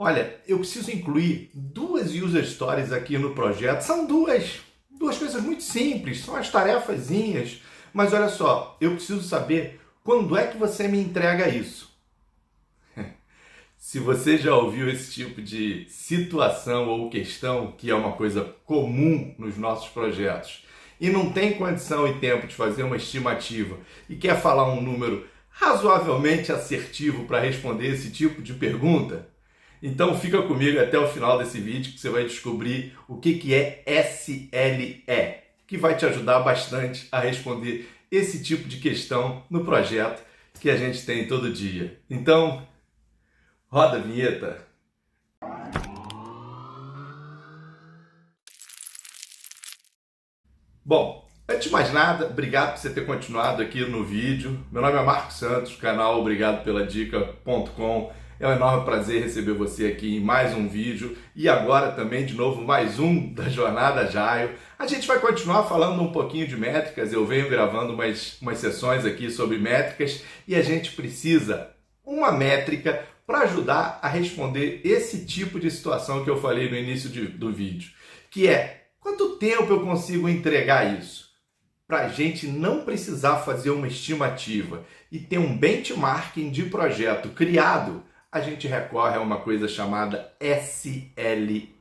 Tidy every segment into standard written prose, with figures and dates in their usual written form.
Olha, eu preciso incluir duas user stories aqui no projeto. São duas coisas muito simples, são as tarefazinhas. Mas olha só, eu preciso saber quando é que você me entrega isso. Se você já ouviu esse tipo de situação ou questão, que é uma coisa comum nos nossos projetos, e não tem condição e tempo de fazer uma estimativa e quer falar um número razoavelmente assertivo para responder esse tipo de pergunta, então fica comigo até o final desse vídeo que você vai descobrir o que é SLE, que vai te ajudar bastante a responder esse tipo de questão no projeto que a gente tem todo dia. Então, roda a vinheta. Bom, antes de mais nada, obrigado por você ter continuado aqui no vídeo. Meu nome é Marcos Santos, canal obrigadoPeladica.com. É um enorme prazer receber você aqui em mais um vídeo e agora também, de novo, mais um da Jornada Agile. A gente vai continuar falando um pouquinho de métricas, eu venho gravando umas sessões aqui sobre métricas e a gente precisa uma métrica para ajudar a responder esse tipo de situação que eu falei no início do vídeo, que é quanto tempo eu consigo entregar isso? Para a gente não precisar fazer uma estimativa e ter um benchmarking de projeto criado, a gente recorre a uma coisa chamada SLE,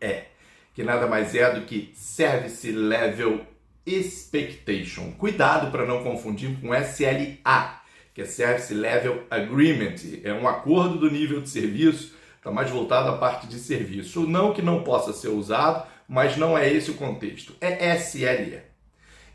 que nada mais é do que Service Level Expectation. Cuidado para não confundir com SLA, que é Service Level Agreement, é um acordo do nível de serviço, está mais voltado à parte de serviço. Não que não possa ser usado, mas não é esse o contexto, é SLE.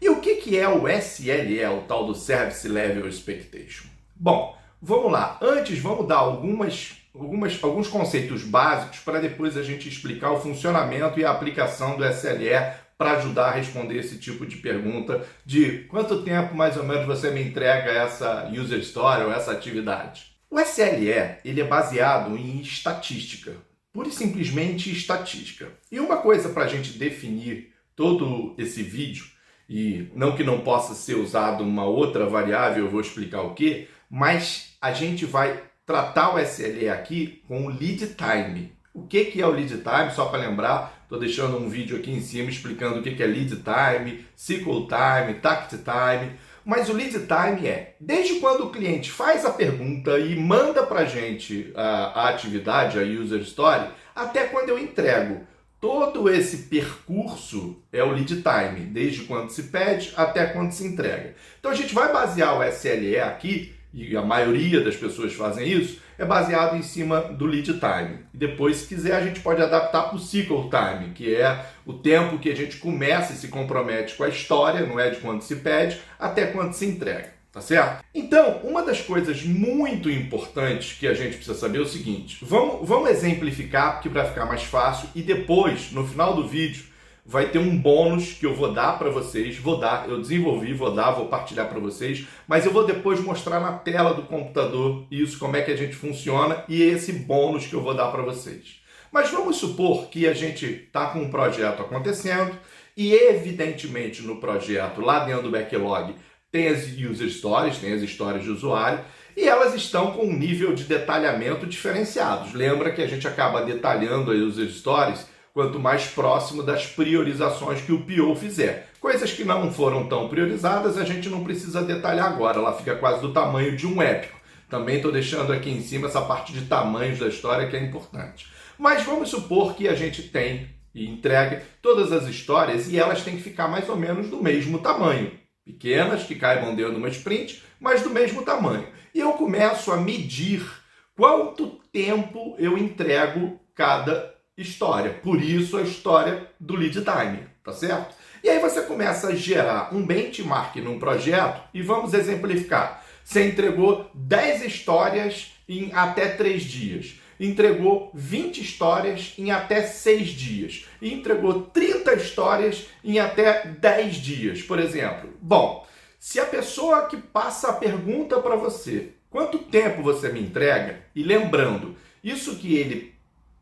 E o que é o SLE, o tal do Service Level Expectation? Bom, vamos lá. Antes, vamos dar alguns conceitos básicos para depois a gente explicar o funcionamento e a aplicação do SLE para ajudar a responder esse tipo de pergunta de quanto tempo mais ou menos você me entrega essa user story ou essa atividade. O SLE ele é baseado em estatística, pura e simplesmente estatística. E uma coisa para a gente definir todo esse vídeo, e não que não possa ser usado uma outra variável, eu vou explicar o que, mas a gente vai tratar o SLE aqui com o lead time. O que é o lead time? Só para lembrar, estou deixando um vídeo aqui em cima explicando o que é lead time, cycle time, takt time. Mas o lead time é desde quando o cliente faz a pergunta e manda para a gente a atividade, a user story, até quando eu entrego. Todo esse percurso é o lead time, desde quando se pede até quando se entrega. Então a gente vai basear o SLE aqui, e a maioria das pessoas fazem isso, é baseado em cima do lead time. E depois, se quiser, a gente pode adaptar para o cycle time, que é o tempo que a gente começa e se compromete com a história, não é de quando se pede, até quando se entrega, tá certo? Então, uma das coisas muito importantes que a gente precisa saber é o seguinte, vamos exemplificar, porque para ficar mais fácil, e depois, no final do vídeo, vai ter um bônus que eu vou dar para vocês, eu desenvolvi, vou partilhar para vocês, mas eu vou depois mostrar na tela do computador isso, como é que a gente funciona e esse bônus que eu vou dar para vocês. Mas vamos supor que a gente está com um projeto acontecendo e evidentemente no projeto, lá dentro do backlog, tem as user stories, tem as histórias de usuário, e elas estão com um nível de detalhamento diferenciados. Lembra que a gente acaba detalhando as user stories quanto mais próximo das priorizações que o PO fizer. Coisas que não foram tão priorizadas, a gente não precisa detalhar agora, ela fica quase do tamanho de um épico. Também estou deixando aqui em cima essa parte de tamanhos da história que é importante. Mas vamos supor que a gente tem e entregue todas as histórias e elas têm que ficar mais ou menos do mesmo tamanho. Pequenas, que caibam dentro de uma sprint, mas do mesmo tamanho. E eu começo a medir quanto tempo eu entrego cada história. Por isso a história do lead time, tá certo? E aí você começa a gerar um benchmark num projeto e vamos exemplificar. Você entregou 10 histórias em até 3 dias. Entregou 20 histórias em até 6 dias. E entregou 30 histórias em até 10 dias, por exemplo. Bom, se a pessoa que passa a pergunta para você, quanto tempo você me entrega? E lembrando, isso que ele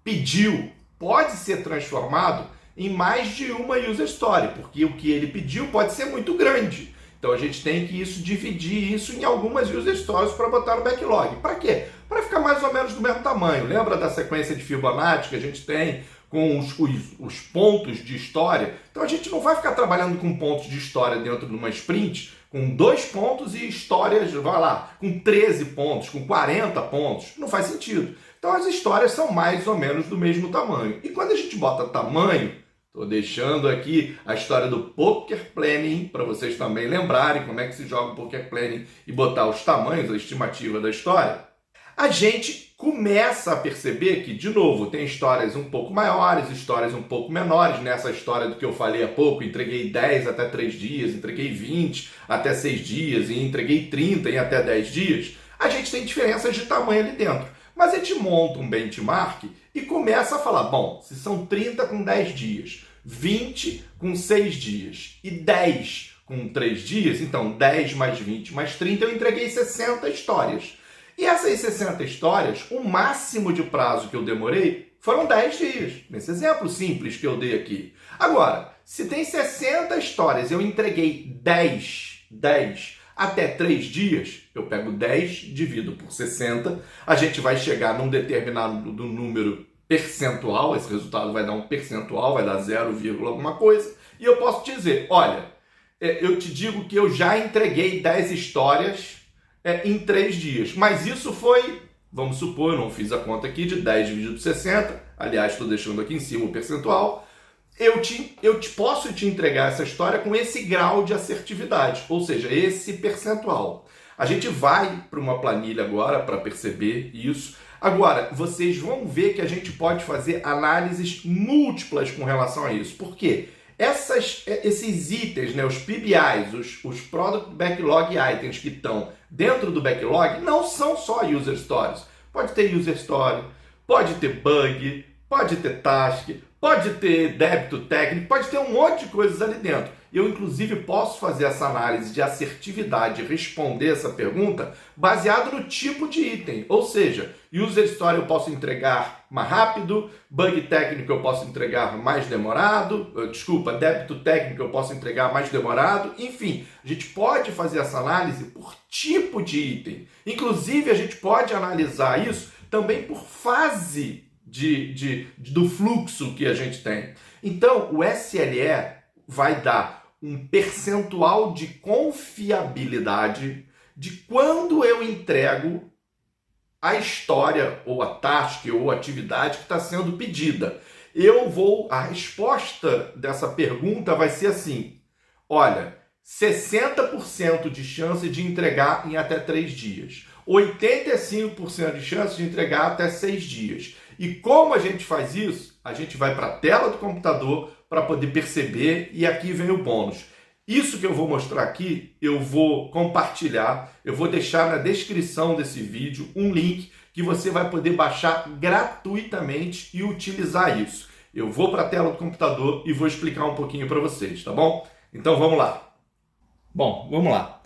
pediu pode ser transformado em mais de uma user story, porque o que ele pediu pode ser muito grande. Então a gente tem que dividir isso em algumas user stories para botar no backlog. Para quê? Para ficar ficar mais ou menos do mesmo tamanho. Lembra da sequência de Fibonacci que a gente tem com os pontos de história? Então a gente não vai ficar trabalhando com pontos de história dentro de uma sprint com 2 pontos e histórias, vai lá, com 13 pontos, com 40 pontos. Não faz sentido. Então as histórias são mais ou menos do mesmo tamanho. E quando a gente bota tamanho, estou deixando aqui a história do Poker Planning para vocês também lembrarem como é que se joga o Poker Planning e botar os tamanhos, a estimativa da história. A gente começa a perceber que, de novo, tem histórias um pouco maiores, histórias um pouco menores. Nessa história do que eu falei há pouco, entreguei 10 até 3 dias, entreguei 20 até 6 dias e entreguei 30 em até 10 dias. A gente tem diferenças de tamanho ali dentro. Mas a gente monta um benchmark e começa a falar, bom, se são 30 com 10 dias, 20 com 6 dias e 10 com 3 dias, então 10 mais 20 mais 30, eu entreguei 60 histórias. E essas 60 histórias, o máximo de prazo que eu demorei foram 10 dias, nesse exemplo simples que eu dei aqui. Agora, se tem 60 histórias, eu entreguei 10 até 3 dias, eu pego 10, divido por 60, a gente vai chegar num determinado número percentual, esse resultado vai dar um percentual, vai dar 0, alguma coisa, e eu posso te dizer, olha, eu te digo que eu já entreguei 10 histórias em 3 dias, mas isso foi, vamos supor, eu não fiz a conta aqui, de 10 dividido por 60, aliás, estou deixando aqui em cima o percentual, eu posso te entregar essa história com esse grau de assertividade, ou seja, esse percentual. A gente vai para uma planilha agora para perceber isso. Agora, vocês vão ver que a gente pode fazer análises múltiplas com relação a isso. Por quê? Esses itens, né, os PBIs, os Product Backlog Items que estão dentro do backlog, não são só User Stories. Pode ter User Story, pode ter Bug, pode ter Task, pode ter débito técnico, pode ter um monte de coisas ali dentro. Eu, inclusive, posso fazer essa análise de assertividade e responder essa pergunta baseado no tipo de item. Ou seja, User Story eu posso entregar mais rápido, Bug técnico eu posso entregar mais demorado, débito técnico eu posso entregar mais demorado. Enfim, a gente pode fazer essa análise por tipo de item. Inclusive, a gente pode analisar isso também por fase do fluxo que a gente tem. Então, o SLE vai dar um percentual de confiabilidade de quando eu entrego a história, ou a task, ou a atividade que está sendo pedida. A resposta dessa pergunta vai ser assim, olha, 60% de chance de entregar em até 3 dias, 85% de chance de entregar até 6 dias. E como a gente faz isso? A gente vai para a tela do computador para poder perceber e aqui vem o bônus. Isso que eu vou mostrar aqui, eu vou compartilhar, eu vou deixar na descrição desse vídeo um link que você vai poder baixar gratuitamente e utilizar isso. Eu vou para a tela do computador e vou explicar um pouquinho para vocês, tá bom? Então vamos lá. Bom, vamos lá.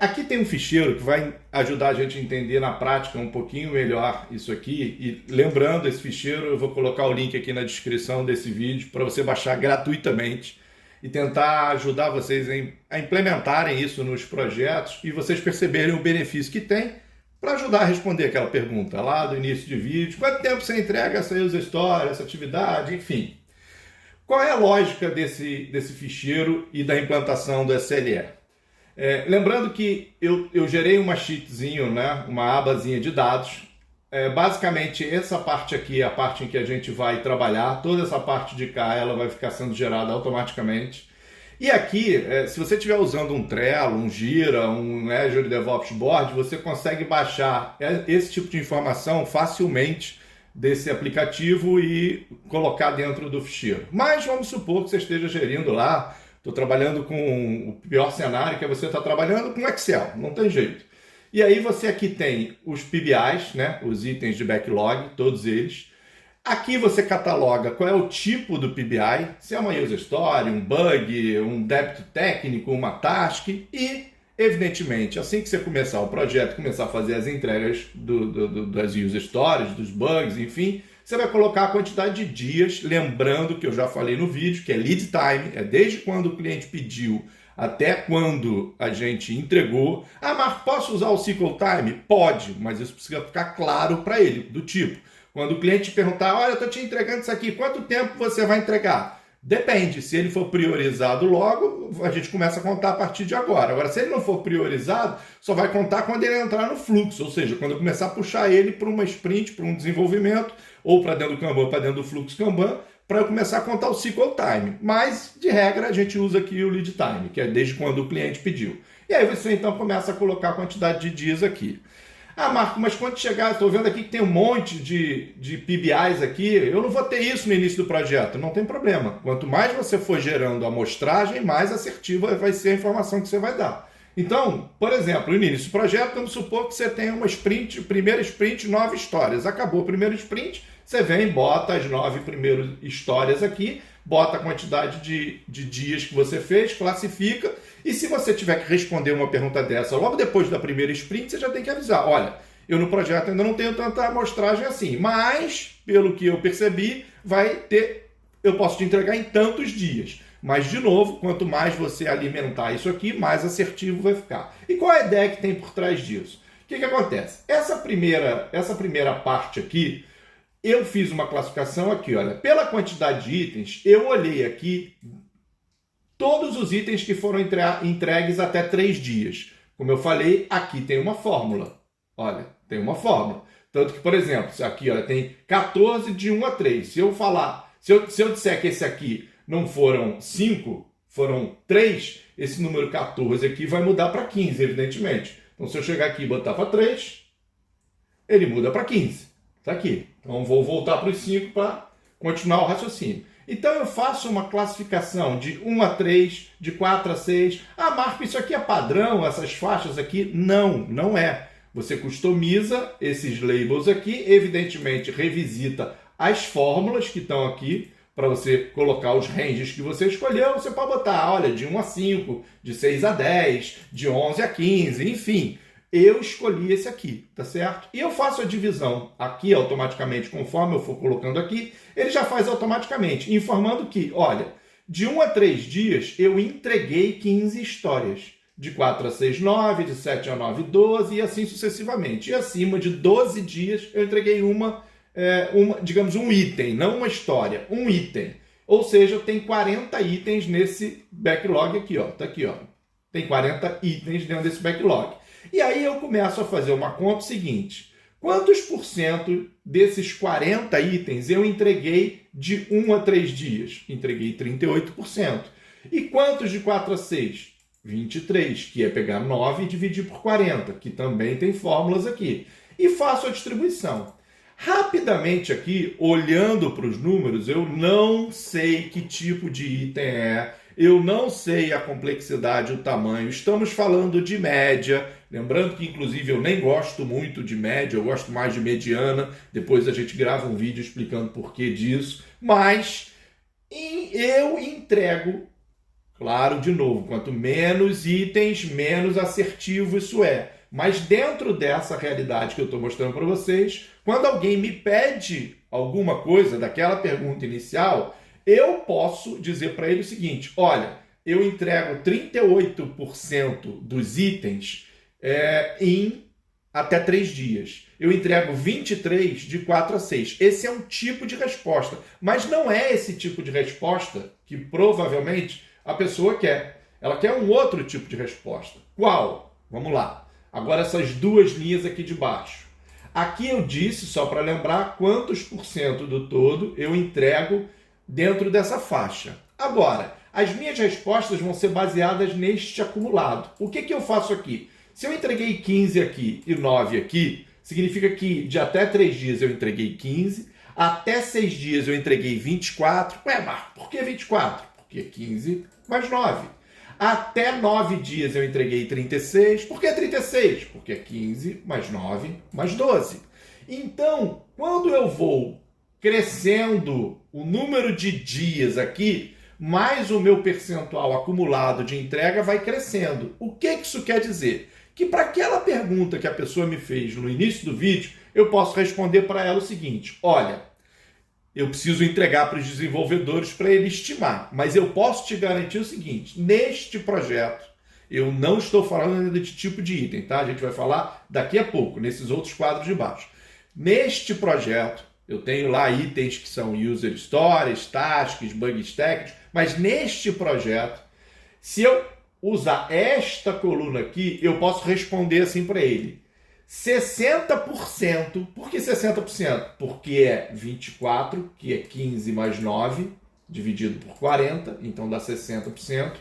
Aqui tem um ficheiro que vai ajudar a gente a entender na prática um pouquinho melhor isso aqui. E lembrando, esse ficheiro eu vou colocar o link aqui na descrição desse vídeo para você baixar gratuitamente e tentar ajudar vocês a implementarem isso nos projetos e vocês perceberem o benefício que tem para ajudar a responder aquela pergunta lá do início de vídeo. Quanto tempo você entrega essa user story, essa atividade, enfim. Qual é a lógica desse ficheiro e da implantação do SLE? Lembrando que eu gerei uma sheetzinho, né, uma abazinha de dados. Basicamente, essa parte aqui é a parte em que a gente vai trabalhar. Toda essa parte de cá ela vai ficar sendo gerada automaticamente. E aqui, se você estiver usando um Trello, um Jira, um Azure DevOps Board, você consegue baixar esse tipo de informação facilmente desse aplicativo e colocar dentro do ficheiro. Mas vamos supor que você esteja gerindo lá. Estou trabalhando com o pior cenário, que é você estar trabalhando com Excel, não tem jeito. E aí você aqui tem os PBIs, né, os itens de backlog, todos eles. Aqui você cataloga qual é o tipo do PBI, se é uma user story, um bug, um débito técnico, uma task. E, evidentemente, assim que você começar o projeto, começar a fazer as entregas das user stories, dos bugs, enfim, você vai colocar a quantidade de dias, lembrando que eu já falei no vídeo, que é lead time, é desde quando o cliente pediu até quando a gente entregou. Ah, Marco, posso usar o SQL Time? Pode, mas isso precisa ficar claro para ele, do tipo, quando o cliente perguntar, olha, eu estou te entregando isso aqui, quanto tempo você vai entregar? Depende, se ele for priorizado logo, a gente começa a contar a partir de agora. Agora, se ele não for priorizado, só vai contar quando ele entrar no fluxo, ou seja, quando eu começar a puxar ele para uma sprint, para um desenvolvimento, ou para dentro do Kanban, para dentro do fluxo Kanban, para eu começar a contar o SQL Time. Mas, de regra, a gente usa aqui o Lead Time, que é desde quando o cliente pediu. E aí você, então, começa a colocar a quantidade de dias aqui. Ah, Marco, mas quando chegar, estou vendo aqui que tem um monte de PBIs aqui, eu não vou ter isso no início do projeto. Não tem problema. Quanto mais você for gerando a amostragem, mais assertiva vai ser a informação que você vai dar. Então, por exemplo, no início do projeto, vamos supor que você tem uma sprint, primeira sprint, 9 histórias. Acabou o primeiro sprint, você vem, bota as 9 primeiras histórias aqui, bota a quantidade de dias que você fez, classifica, e se você tiver que responder uma pergunta dessa logo depois da primeira sprint, você já tem que avisar, olha, eu no projeto ainda não tenho tanta amostragem assim, mas, pelo que eu percebi, eu posso te entregar em tantos dias. Mas, de novo, quanto mais você alimentar isso aqui, mais assertivo vai ficar. E qual é a ideia que tem por trás disso? O que acontece? Essa primeira parte aqui, eu fiz uma classificação aqui, olha, pela quantidade de itens, eu olhei aqui todos os itens que foram entregues até 3 dias. Como eu falei, aqui tem uma fórmula. Olha, tem uma fórmula. Tanto que, por exemplo, aqui olha, tem 14 de 1 a 3. Se eu disser que esse aqui não foram 5, foram 3, esse número 14 aqui vai mudar para 15, evidentemente. Então, se eu chegar aqui e botar para 3, ele muda para 15. Está aqui. Então, vou voltar para os 5 para continuar o raciocínio. Então, eu faço uma classificação de 1 a 3, de 4 a 6. Ah, Marco, isso aqui é padrão, essas faixas aqui? Não, não é. Você customiza esses labels aqui, evidentemente revisita as fórmulas que estão aqui, para você colocar os ranges que você escolheu, você pode botar, olha, de 1 a 5, de 6 a 10, de 11 a 15, enfim. Eu escolhi esse aqui, tá certo? E eu faço a divisão aqui automaticamente, conforme eu for colocando aqui, ele já faz automaticamente, informando que, olha, de 1 a 3 dias eu entreguei 15 histórias. De 4 a 6, 9, de 7 a 9, 12 e assim sucessivamente. E acima de 12 dias eu entreguei digamos, um item, não uma história, um item. Ou seja, tem 40 itens nesse backlog aqui, ó. Tá aqui, ó. Tem 40 itens dentro desse backlog. E aí eu começo a fazer uma conta seguinte. Quantos por cento desses 40 itens eu entreguei de 1 a 3 dias? Entreguei 38%. E quantos de 4 a 6? 23, que é pegar 9 e dividir por 40, que também tem fórmulas aqui. E faço a distribuição. Rapidamente aqui, olhando para os números, eu não sei que tipo de item é, eu não sei a complexidade, o tamanho. Estamos falando de média, lembrando que inclusive eu nem gosto muito de média, eu gosto mais de mediana, depois a gente grava um vídeo explicando por que disso, mas eu entrego, claro, de novo, quanto menos itens, menos assertivo isso é. Mas dentro dessa realidade que eu estou mostrando para vocês, quando alguém me pede alguma coisa daquela pergunta inicial, eu posso dizer para ele o seguinte, olha, eu entrego 38% dos itens em até 3 dias. Eu entrego 23 de 4 a 6. Esse é um tipo de resposta, mas não é esse tipo de resposta que provavelmente a pessoa quer. Ela quer um outro tipo de resposta. Qual? Vamos lá. Agora essas duas linhas aqui de baixo. Aqui eu disse, só para lembrar, quantos por cento do todo eu entrego dentro dessa faixa. Agora, as minhas respostas vão ser baseadas neste acumulado. O que eu faço aqui? Se eu entreguei 15 aqui e 9 aqui, significa que de até 3 dias eu entreguei 15, até 6 dias eu entreguei 24. Ué, Marco, por que 24? Porque 15 mais 9. Até 9 dias eu entreguei 36. Por que 36? Porque 15 mais 9 mais 12. Então, quando eu vou crescendo o número de dias aqui, mais o meu percentual acumulado de entrega vai crescendo. O que isso quer dizer? Que para aquela pergunta que a pessoa me fez no início do vídeo, eu posso responder para ela o seguinte, olha, eu preciso entregar para os desenvolvedores para ele estimar. Mas eu posso te garantir o seguinte, neste projeto, eu não estou falando ainda de tipo de item, tá? A gente vai falar daqui a pouco, nesses outros quadros de baixo. Neste projeto, eu tenho lá itens que são user stories, tasks, bugs técnicos, mas neste projeto, se eu usar esta coluna aqui, eu posso responder assim para ele. 60%, por que 60%? Porque é 24, que é 15 mais 9, dividido por 40, então dá 60%.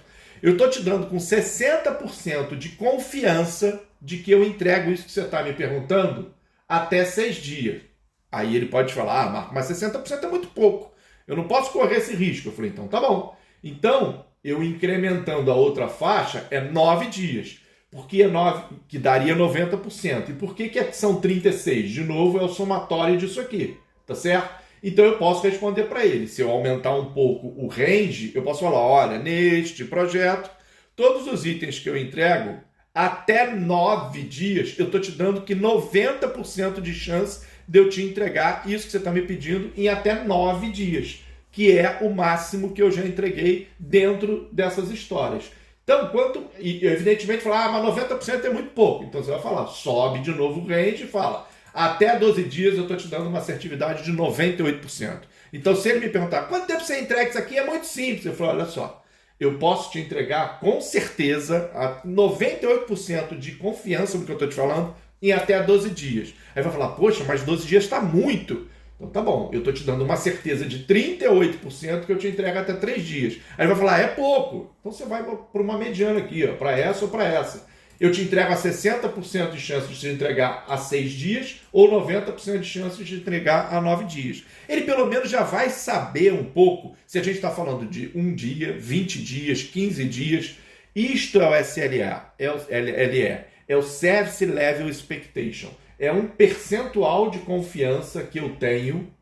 Eu estou te dando com 60% de confiança de que eu entrego isso que você está me perguntando até 6 dias. Aí ele pode falar, Marco, mas 60% é muito pouco. Eu não posso correr esse risco. Eu falei, então tá bom. Então, eu incrementando a outra faixa é 9 dias. Porque é 9, que daria 90%. E por que são 36? De novo, é o somatório disso aqui, tá certo? Então eu posso responder para ele. Se eu aumentar um pouco o range, eu posso falar, olha, neste projeto, todos os itens que eu entrego, até 9 dias, eu estou te dando que 90% de chance de eu te entregar isso que você está me pedindo em até 9 dias, que é o máximo que eu já entreguei dentro dessas histórias. Então, e evidentemente falar, mas 90% é muito pouco. Então você vai falar, sobe de novo o range e fala, até 12 dias eu estou te dando uma assertividade de 98%. Então se ele me perguntar, quanto tempo você entrega isso aqui? É muito simples. Eu falo, olha só, eu posso te entregar com certeza a 98% de confiança no que eu estou te falando em até 12 dias. Aí vai falar, poxa, mas 12 dias está muito. Então tá bom, eu estou te dando uma certeza de 38% que eu te entrego até 3 dias. Aí vai falar, é pouco. Então você vai para uma mediana aqui, para essa ou para essa. Eu te entrego a 60% de chance de te entregar a 6 dias ou 90% de chance de te entregar a 9 dias. Ele pelo menos já vai saber um pouco se a gente está falando de 1 dia, 20 dias, 15 dias. Isto é o SLA, é o LE, é o Service Level Expectation. É um percentual de confiança que eu tenho,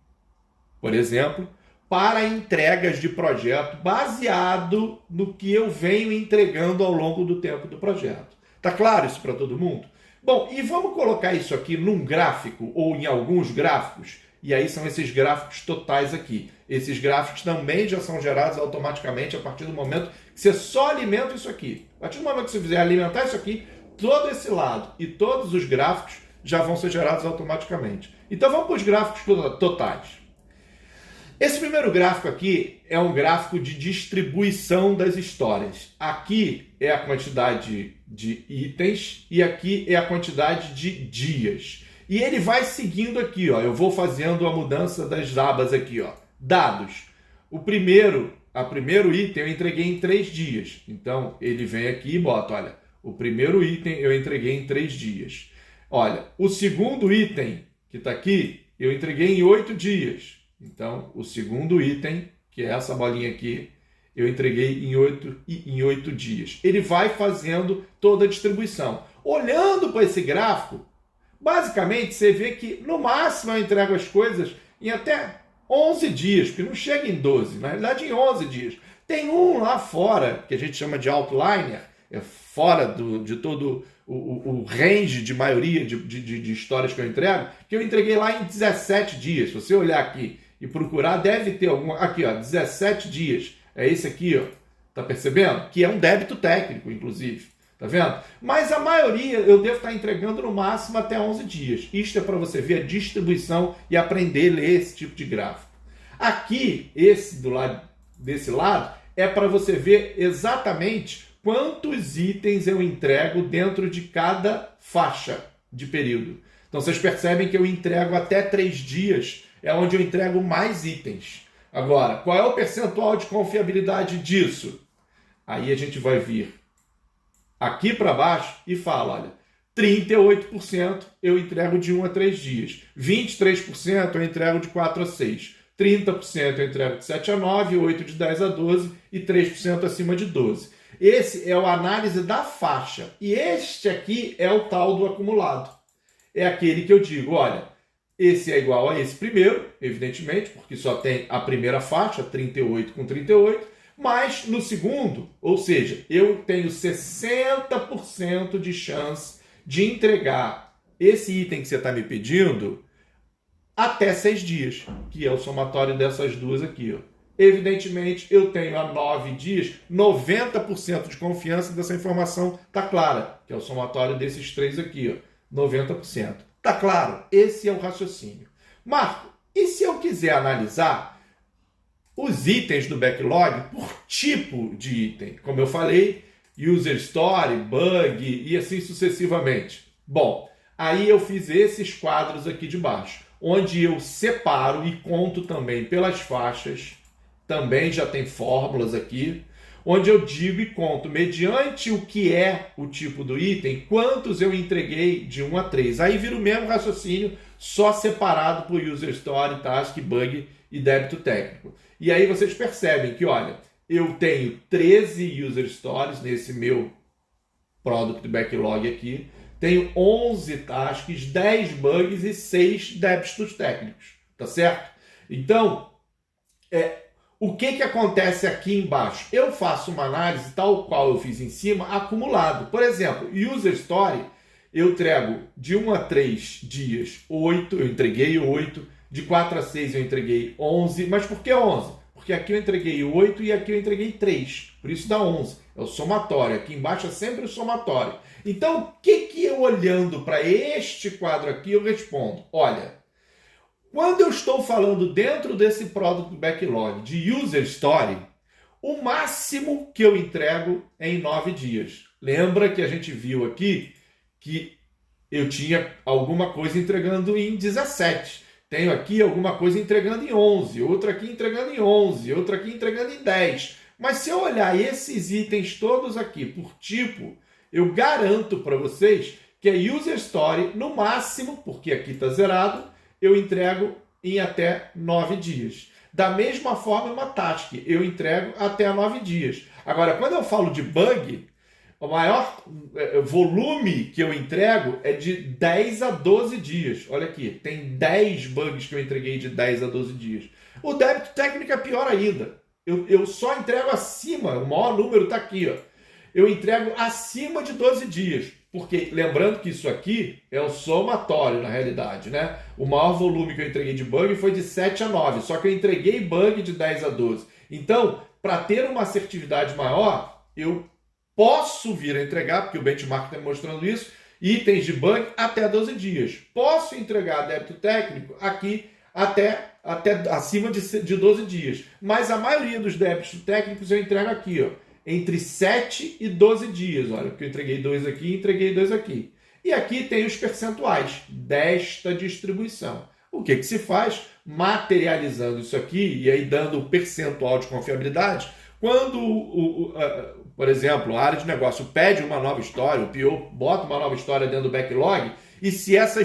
por exemplo, para entregas de projeto baseado no que eu venho entregando ao longo do tempo do projeto. Tá claro isso para todo mundo? Bom, e vamos colocar isso aqui num gráfico ou em alguns gráficos, e aí são esses gráficos totais aqui. Esses gráficos também já são gerados automaticamente a partir do momento que você só alimenta isso aqui. A partir do momento que você fizer alimentar isso aqui, todo esse lado e todos os gráficos já vão ser gerados automaticamente. Então vamos para os gráficos totais. Esse primeiro gráfico aqui é um gráfico de distribuição das histórias. Aqui é a quantidade de itens e aqui é a quantidade de dias. E ele vai seguindo aqui, ó. Eu vou fazendo a mudança das abas aqui, ó. Dados. O primeiro item eu entreguei em 3 dias. Então ele vem aqui e bota, olha, o primeiro item eu entreguei em 3 dias. Olha, o segundo item que está aqui, eu entreguei em 8 dias. Então, o segundo item, que é essa bolinha aqui, eu entreguei em 8 dias. Ele vai fazendo toda a distribuição. Olhando para esse gráfico, basicamente você vê que no máximo eu entrego as coisas em até 11 dias, porque não chega em 12, na realidade em 11 dias. Tem um lá fora, que a gente chama de outliner, é fora de todo o range de maioria de histórias que eu entrego, que eu entreguei lá em 17 dias. Se você olhar aqui e procurar, deve ter alguma... Aqui, ó, 17 dias. É esse aqui, ó. Tá percebendo? Que é um débito técnico, inclusive. Tá vendo? Mas a maioria eu devo estar entregando no máximo até 11 dias. Isto é para você ver a distribuição e aprender a ler esse tipo de gráfico. Aqui, desse lado, é para você ver exatamente quantos itens eu entrego dentro de cada faixa de período. Então vocês percebem que eu entrego até 3 dias, é onde eu entrego mais itens. Agora, qual é o percentual de confiabilidade disso? Aí a gente vai vir aqui para baixo e fala, olha, 38% eu entrego de 1 a 3 dias, 23% eu entrego de 4 a 6, 30% eu entrego de 7 a 9, 8 de 10 a 12 e 3% acima de 12. Esse é a análise da faixa. E este aqui é o tal do acumulado. É aquele que eu digo, olha, esse é igual a esse primeiro, evidentemente, porque só tem a primeira faixa, 38 com 38, mas no segundo, ou seja, eu tenho 60% de chance de entregar esse item que você está me pedindo até 6 dias, que é o somatório dessas duas aqui, ó. Evidentemente, eu tenho a 9 dias, 90% de confiança dessa informação está clara, que é o somatório desses três aqui, ó, 90%. Está claro? Esse é o raciocínio. Marco, e se eu quiser analisar os itens do backlog por tipo de item? Como eu falei, user story, bug e assim sucessivamente. Bom, aí eu fiz esses quadros aqui de baixo, onde eu separo e conto também pelas faixas. Também já tem fórmulas aqui, onde eu digo e conto, mediante o que é o tipo do item, quantos eu entreguei de 1 a 3. Aí vira o mesmo raciocínio, só separado por user story, task, bug e débito técnico. E aí vocês percebem que, olha, eu tenho 13 user stories nesse meu product backlog aqui, tenho 11 tasks, 10 bugs e 6 débitos técnicos, tá certo? Então, o que acontece aqui embaixo? Eu faço uma análise tal qual eu fiz em cima, acumulado. Por exemplo, user story, eu entrego de 1 a 3 dias 8, eu entreguei 8, de 4 a 6 eu entreguei 11, mas por que 11? Porque aqui eu entreguei 8 e aqui eu entreguei 3, por isso dá 11. É o somatório, aqui embaixo é sempre o somatório. Então, o que eu olhando para este quadro aqui, eu respondo? Olha, quando eu estou falando dentro desse Product Backlog de User Story, o máximo que eu entrego é em 9 dias. Lembra que a gente viu aqui que eu tinha alguma coisa entregando em 17. Tenho aqui alguma coisa entregando em 11, outra aqui entregando em 11, outra aqui entregando em 10. Mas se eu olhar esses itens todos aqui por tipo, eu garanto para vocês que a User Story, no máximo, porque aqui está zerado, eu entrego em até 9 dias. Da mesma forma, uma task, eu entrego até 9 dias. Agora, quando eu falo de bug, o maior volume que eu entrego é de 10 a 12 dias. Olha aqui, tem 10 bugs que eu entreguei de 10 a 12 dias. O débito técnico é pior ainda. Eu só entrego acima, o maior número está aqui, ó. Eu entrego acima de 12 dias. Porque, lembrando que isso aqui é o somatório, na realidade, né? O maior volume que eu entreguei de bug foi de 7 a 9, só que eu entreguei bug de 10 a 12. Então, para ter uma assertividade maior, eu posso vir a entregar, porque o benchmark está mostrando isso, itens de bug até 12 dias. Posso entregar débito técnico aqui até acima de 12 dias. Mas a maioria dos débitos técnicos eu entrego aqui, ó, entre 7 e 12 dias. Olha, porque eu entreguei 2 aqui e entreguei 2 aqui. E aqui tem os percentuais desta distribuição. O que se faz? Materializando isso aqui e aí dando o percentual de confiabilidade. Quando, por exemplo, a área de negócio pede uma nova história, o PO bota uma nova história dentro do backlog, e se essa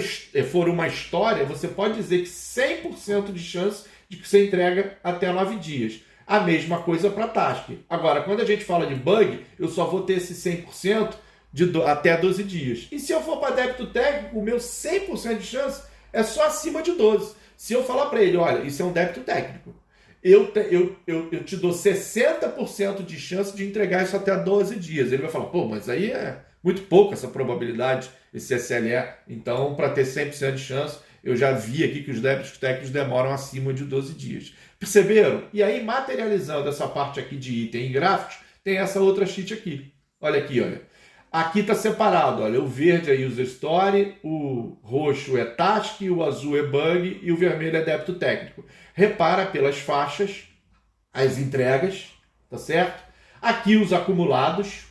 for uma história, você pode dizer que 100% de chance de que você entrega até 9 dias. A mesma coisa para task. Agora, quando a gente fala de bug, eu só vou ter esse 100% até 12 dias. E se eu for para débito técnico, o meu 100% de chance é só acima de 12. Se eu falar para ele, olha, isso é um débito técnico, eu te dou 60% de chance de entregar isso até 12 dias. Ele vai falar, pô, mas aí é muito pouco essa probabilidade, esse SLE. Então, para ter 100% de chance, eu já vi aqui que os débitos técnicos demoram acima de 12 dias. Perceberam? E aí, materializando essa parte aqui de item em gráficos, tem essa outra sheet aqui. Olha aqui, olha. Aqui está separado, olha, o verde é User Story, o roxo é Task, o azul é Bug e o vermelho é débito técnico. Repara pelas faixas, as entregas, tá certo? Aqui os acumulados,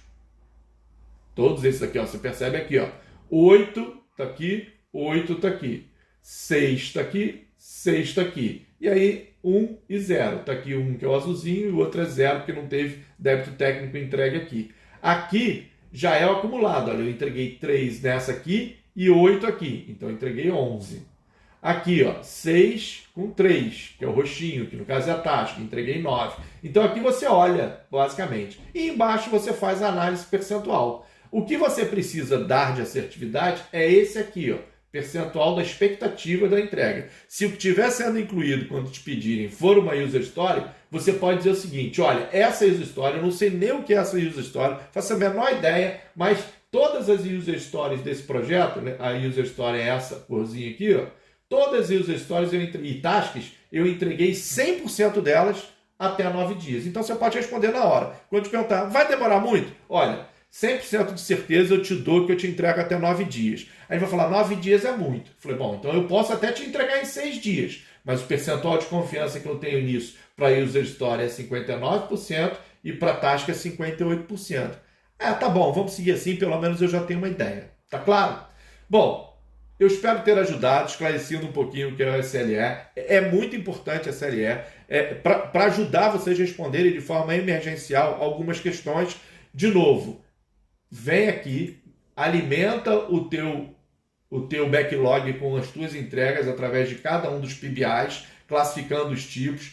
todos esses aqui, ó, você percebe aqui, ó, 8 está aqui, 8 está aqui, 6 está aqui, 6 está aqui. E aí, 1 e 0. Está aqui um que é o azulzinho e o outro é 0, porque não teve débito técnico entregue aqui. Aqui já é o acumulado. Olha, eu entreguei 3 nessa aqui e 8 aqui. Então, eu entreguei 11. Aqui, ó, 6 com 3, que é o roxinho, que no caso é a taxa, entreguei 9. Então, aqui você olha, basicamente. E embaixo você faz a análise percentual. O que você precisa dar de assertividade é esse aqui, ó, percentual da expectativa da entrega. Se o que estiver sendo incluído quando te pedirem for uma user story, você pode dizer o seguinte, olha, essa user story, eu não sei nem o que é essa user story, faço a menor ideia, mas todas as user stories desse projeto, né, a user story é essa corzinha aqui, ó, Todas as user stories e tasks, eu entreguei 100% delas até 9 dias. Então você pode responder na hora. Quando te perguntar, vai demorar muito? Olha, 100% de certeza eu te dou que eu te entrego até 9 dias. Aí vai falar, 9 dias é muito. Eu falei, bom, então eu posso até te entregar em 6 dias. Mas o percentual de confiança que eu tenho nisso para user story é 59% e para task é 58%. Tá bom, vamos seguir assim, pelo menos eu já tenho uma ideia. Tá claro? Bom, eu espero ter ajudado, esclarecido um pouquinho o que é o SLE. É muito importante a SLE para ajudar vocês a responderem de forma emergencial algumas questões. De novo, vem aqui, alimenta o teu backlog com as tuas entregas através de cada um dos PBIs, classificando os tipos.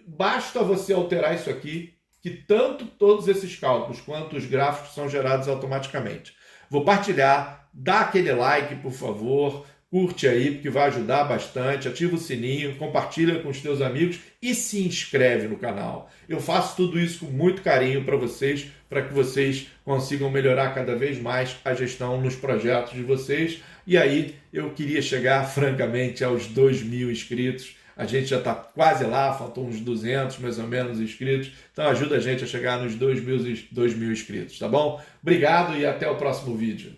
Basta você alterar isso aqui, que tanto todos esses cálculos quanto os gráficos são gerados automaticamente. Vou partilhar, dá aquele like, por favor, curte aí, porque vai ajudar bastante, ativa o sininho, compartilha com os teus amigos e se inscreve no canal. Eu faço tudo isso com muito carinho para que vocês consigam melhorar cada vez mais a gestão nos projetos de vocês. E aí eu queria chegar, francamente, aos 2.000 inscritos. A gente já está quase lá, faltam uns 200 mais ou menos inscritos. Então ajuda a gente a chegar nos 2.000 inscritos, tá bom? Obrigado e até o próximo vídeo.